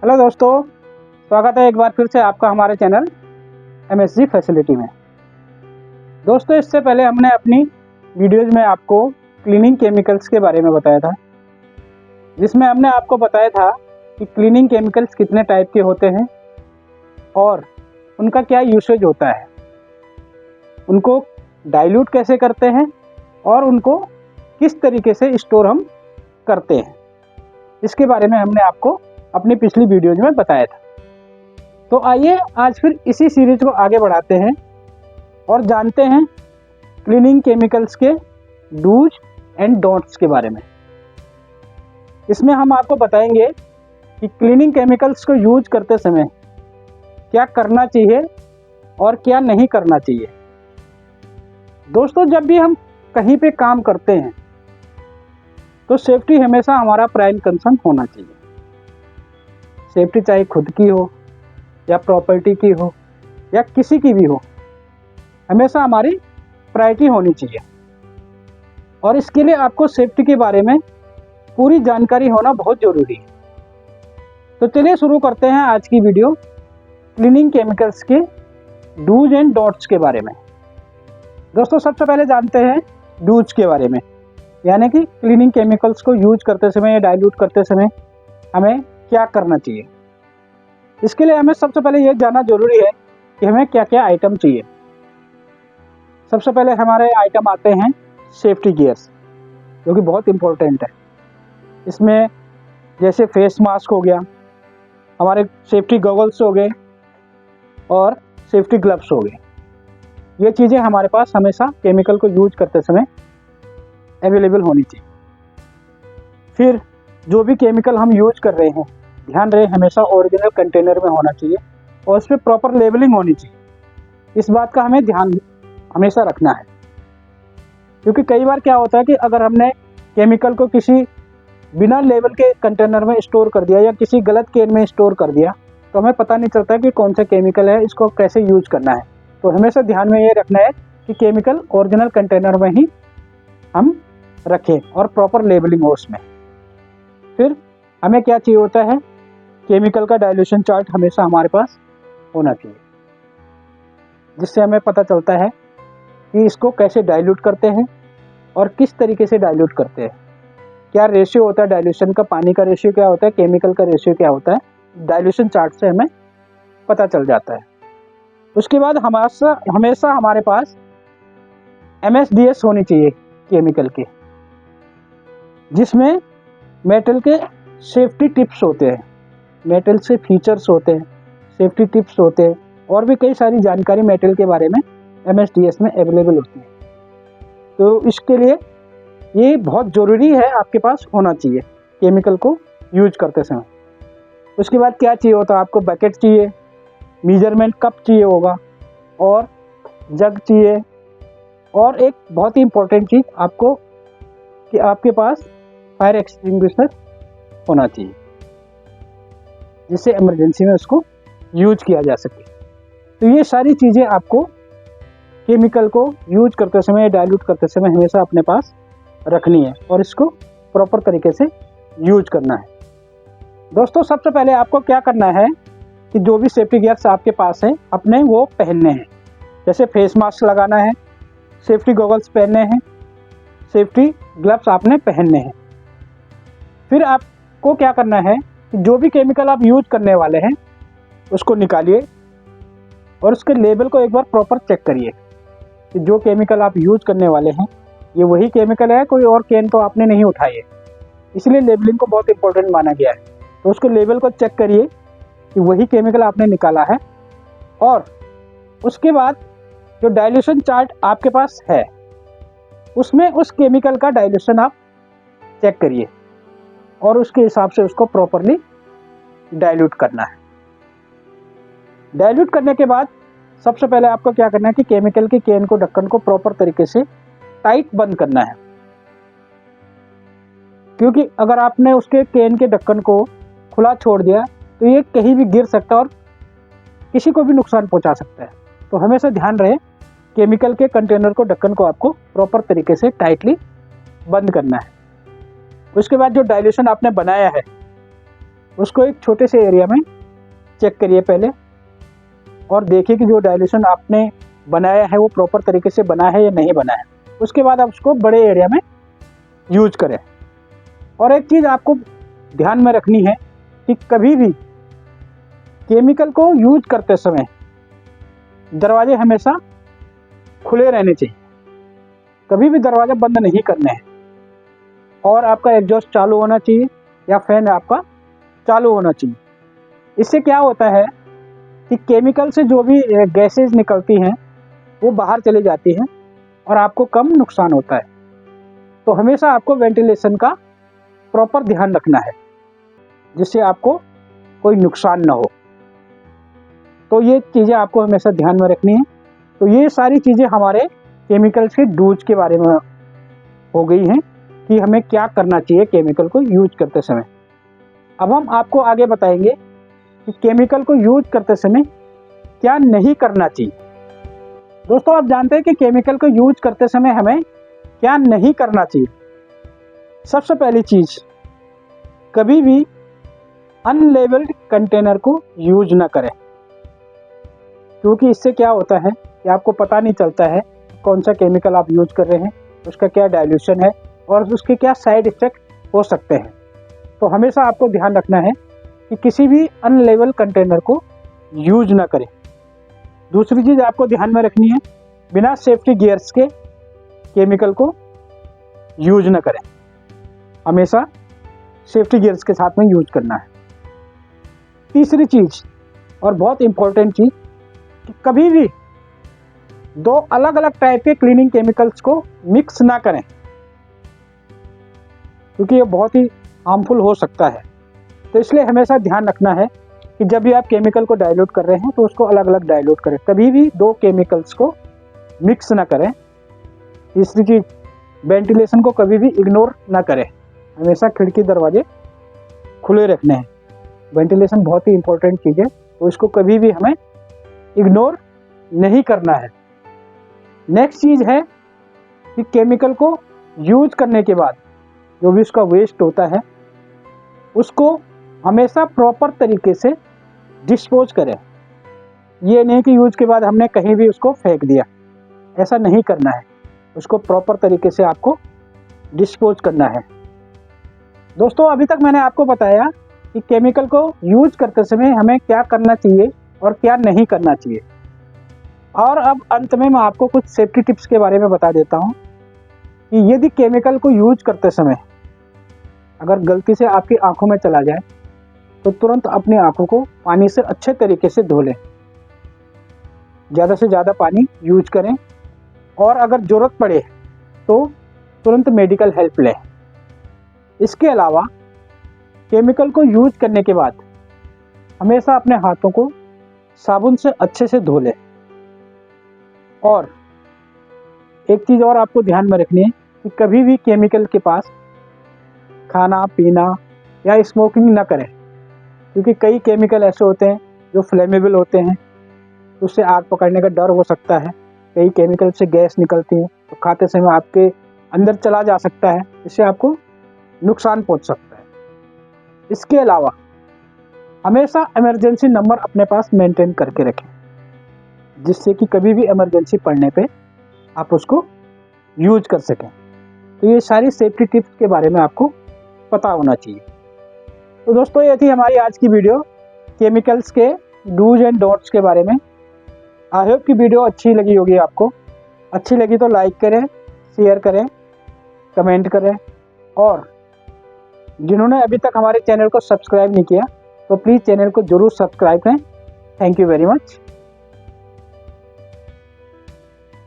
Hello दोस्तों, स्वागत है एक बार फिर से आपका हमारे चैनल MSG फैसिलिटी में। दोस्तों, इससे पहले हमने अपनी वीडियोज़ में आपको क्लीनिंग केमिकल्स के बारे में बताया था, जिसमें हमने आपको बताया था कि क्लीनिंग केमिकल्स कितने टाइप के होते हैं और उनका क्या यूसेज होता है, उनको डाइल्यूट कैसे करते हैं और उनको किस तरीके से स्टोर हम करते हैं। इसके बारे में हमने आपको अपनी पिछली वीडियोज में बताया था। तो आइए आज फिर इसी सीरीज को आगे बढ़ाते हैं और जानते हैं क्लीनिंग केमिकल्स के डूज एंड डोंट्स के बारे में। इसमें हम आपको बताएंगे कि क्लीनिंग केमिकल्स को यूज करते समय क्या करना चाहिए और क्या नहीं करना चाहिए। दोस्तों, जब भी हम कहीं पे काम करते हैं तो सेफ्टी हमेशा हमारा प्राइम कंसर्न होना चाहिए। सेफ्टी चाहे खुद की हो या प्रॉपर्टी की हो या किसी की भी हो, हमेशा हमारी प्रायोरिटी होनी चाहिए। और इसके लिए आपको सेफ्टी के बारे में पूरी जानकारी होना बहुत ज़रूरी है। तो चलिए शुरू करते हैं आज की वीडियो क्लीनिंग केमिकल्स के डूज एंड डोंट्स के बारे में। दोस्तों, सबसे पहले जानते हैं डूज के बारे में, यानी कि क्लीनिंग केमिकल्स को यूज करते समय या डाइल्यूट करते समय हमें क्या करना चाहिए। इसके लिए हमें सबसे पहले ये जानना जरूरी है कि हमें क्या क्या आइटम चाहिए। सबसे पहले हमारे आइटम आते हैं सेफ्टी गियर्स, जो कि बहुत इम्पोर्टेंट है। इसमें जैसे फेस मास्क हो गया, हमारे सेफ्टी गॉगल्स हो गए और सेफ्टी ग्लव्स हो गए। ये चीज़ें हमारे पास हमेशा केमिकल को यूज करते समय अवेलेबल होनी चाहिए। फिर जो भी केमिकल हम यूज कर रहे हैं, ध्यान रहे हमेशा ओरिजिनल कंटेनर में होना चाहिए और उस पर प्रॉपर लेबलिंग होनी चाहिए। इस बात का हमें ध्यान हमेशा रखना है, क्योंकि कई बार क्या होता है कि अगर हमने केमिकल को किसी बिना लेबल के कंटेनर में स्टोर कर दिया या किसी गलत कैन में स्टोर कर दिया तो हमें पता नहीं चलता कि कौन सा केमिकल है, इसको कैसे यूज करना है। तो हमेशा ध्यान में ये रखना है कि केमिकल ओरिजिनल कंटेनर में ही हम रखें और प्रॉपर लेबलिंग हो उसमें। फिर हमें क्या चाहिए होता है, केमिकल का डाइल्यूशन चार्ट हमेशा हमारे पास होना चाहिए, जिससे हमें पता चलता है कि इसको कैसे डाइल्यूट करते हैं और किस तरीके से डाइल्यूट करते हैं, क्या रेशियो होता है डाइल्यूशन का, पानी का रेशियो क्या होता है, केमिकल का रेशियो क्या होता है। डाइल्यूशन चार्ट से हमें पता चल जाता है। उसके बाद हमेशा हमारे पास MSDS होनी चाहिए केमिकल के, जिसमें मेटल के सेफ्टी टिप्स होते हैं, मेटल से फीचर्स होते हैं, सेफ्टी टिप्स होते हैं और भी कई सारी जानकारी मेटल के बारे में MSDS में अवेलेबल होती है। तो इसके लिए ये बहुत ज़रूरी है, आपके पास होना चाहिए केमिकल को यूज करते समय। उसके बाद क्या चाहिए होता है, आपको बकेट चाहिए, मेजरमेंट कप चाहिए होगा और जग चाहिए। और एक बहुत ही इम्पोर्टेंट चीज़ आपको कि आपके पास फायर एक्सटिंग्विशर होना चाहिए, जिससे इमरजेंसी में उसको यूज किया जा सके। तो ये सारी चीज़ें आपको केमिकल को यूज करते समय, डाइल्यूट करते समय हमेशा अपने पास रखनी है और इसको प्रॉपर तरीके से यूज करना है। दोस्तों, सबसे पहले आपको क्या करना है कि जो भी सेफ्टी गियर्स आपके पास है अपने वो पहनने हैं। जैसे फेस मास्क लगाना है, सेफ्टी गॉगल्स पहनने हैं, सेफ्टी ग्लव्स आपने पहनने हैं। फिर आपको क्या करना है कि जो भी केमिकल आप यूज करने वाले हैं उसको निकालिए और उसके लेबल को एक बार प्रॉपर चेक करिए कि जो केमिकल आप यूज करने वाले हैं ये वही केमिकल है, कोई और कैन तो आपने नहीं उठाई है। इसलिए लेबलिंग को बहुत इंपॉर्टेंट माना गया है। तो उसके लेबल को चेक करिए कि वही केमिकल आपने निकाला है। और उसके बाद जो डाइल्यूशन चार्ट आपके पास है उसमें उस केमिकल का डाइल्यूशन आप चेक करिए और उसके हिसाब से उसको प्रॉपरली डाइल्यूट करना है। डाइल्यूट करने के बाद सबसे पहले आपको क्या करना है कि केमिकल के कैन को, ढक्कन को प्रॉपर तरीके से टाइट बंद करना है, क्योंकि अगर आपने उसके कैन के ढक्कन को खुला छोड़ दिया तो ये कहीं भी गिर सकता है और किसी को भी नुकसान पहुंचा सकता है। तो हमेशा ध्यान रहे केमिकल के कंटेनर को, ढक्कन को आपको प्रॉपर तरीके से टाइटली बंद करना है। उसके बाद जो डाइल्यूशन आपने बनाया है उसको एक छोटे से एरिया में चेक करिए पहले, और देखिए कि जो डाइल्यूशन आपने बनाया है वो प्रॉपर तरीके से बना है या नहीं बना है। उसके बाद आप उसको बड़े एरिया में यूज करें। और एक चीज़ आपको ध्यान में रखनी है कि कभी भी केमिकल को यूज करते समय दरवाजे हमेशा खुले रहने चाहिए, कभी भी दरवाज़ा बंद नहीं करना है, और आपका एग्जॉस्ट चालू होना चाहिए या फैन आपका चालू होना चाहिए। इससे क्या होता है कि केमिकल से जो भी गैसेज निकलती हैं वो बाहर चली जाती हैं और आपको कम नुकसान होता है। तो हमेशा आपको वेंटिलेशन का प्रॉपर ध्यान रखना है जिससे आपको कोई नुकसान ना हो। तो ये चीज़ें आपको हमेशा ध्यान में रखनी है। तो ये सारी चीज़ें हमारे केमिकल्स के डूज के बारे में हो गई हैं कि हमें क्या करना चाहिए केमिकल को यूज करते समय। अब हम आपको आगे बताएंगे कि केमिकल को यूज करते समय क्या नहीं करना चाहिए। दोस्तों, आप जानते हैं कि केमिकल को यूज करते समय हमें क्या नहीं करना चाहिए। सबसे पहली चीज़, कभी भी अनलेबल्ड कंटेनर को यूज ना करें, क्योंकि इससे क्या होता है कि आपको पता नहीं चलता है कौन सा केमिकल आप यूज कर रहे हैं, उसका क्या डाइल्यूशन है और उसके क्या साइड इफेक्ट हो सकते हैं। तो हमेशा आपको ध्यान रखना है कि किसी भी अनलेबल कंटेनर को यूज ना करें। दूसरी चीज़ आपको ध्यान में रखनी है, बिना सेफ्टी गियर्स के केमिकल को यूज ना करें, हमेशा सेफ्टी गियर्स के साथ में यूज करना है। तीसरी चीज़ और बहुत इम्पोर्टेंट चीज़ कि कभी भी दो अलग अलग टाइप के क्लीनिंग केमिकल्स को मिक्स ना करें, क्योंकि ये बहुत ही हार्मफुल हो सकता है। तो इसलिए हमेशा ध्यान रखना है कि जब भी आप केमिकल को डाइल्यूट कर रहे हैं तो उसको अलग अलग डाइल्यूट करें, कभी भी दो केमिकल्स को मिक्स ना करें। तीसरी चीज़, वेंटिलेशन को कभी भी इग्नोर ना करें, हमेशा खिड़की दरवाजे खुले रखने हैं। वेंटिलेशन बहुत ही इंपॉर्टेंट चीज़ है, तो इसको कभी भी हमें इग्नोर नहीं करना है। नेक्स्ट चीज़ है कि केमिकल को यूज करने के बाद जो भी उसका वेस्ट होता है उसको हमेशा प्रॉपर तरीके से डिस्पोज करें। ये नहीं कि यूज के बाद हमने कहीं भी उसको फेंक दिया, ऐसा नहीं करना है। उसको प्रॉपर तरीके से आपको डिस्पोज करना है। दोस्तों, अभी तक मैंने आपको बताया कि केमिकल को यूज करते समय हमें क्या करना चाहिए और क्या नहीं करना चाहिए। और अब अंत में मैं आपको कुछ सेफ्टी टिप्स के बारे में बता देता हूँ कि यदि केमिकल को यूज करते समय अगर गलती से आपकी आंखों में चला जाए तो तुरंत अपनी आंखों को पानी से अच्छे तरीके से धो लें। ज़्यादा से ज़्यादा पानी यूज करें, और अगर ज़रूरत पड़े तो तुरंत मेडिकल हेल्प लें। इसके अलावा केमिकल को यूज करने के बाद हमेशा अपने हाथों को साबुन से अच्छे से धो लें। और एक चीज़ और आपको ध्यान में रखनी है कि कभी भी केमिकल के पास खाना पीना या स्मोकिंग ना करें, क्योंकि कई केमिकल ऐसे होते हैं जो फ्लेमेबल होते हैं, उससे आग पकड़ने का डर हो सकता है। कई केमिकल से गैस निकलती है तो खाते समय आपके अंदर चला जा सकता है, इससे आपको नुकसान पहुंच सकता है। इसके अलावा हमेशा इमरजेंसी नंबर अपने पास मेंटेन करके रखें, जिससे कि कभी भी इमरजेंसी पड़ने पे आप उसको यूज कर सकें। तो ये सारी सेफ्टी टिप्स के बारे में आपको पता होना चाहिए। तो दोस्तों, ये थी हमारी आज की वीडियो केमिकल्स के डूज एंड डोंट्स के बारे में। आई होप कि वीडियो अच्छी लगी होगी आपको। अच्छी लगी तो लाइक करें, शेयर करें, कमेंट करें, और जिन्होंने अभी तक हमारे चैनल को सब्सक्राइब नहीं किया तो प्लीज़ चैनल को ज़रूर सब्सक्राइब करें। Thank you very much.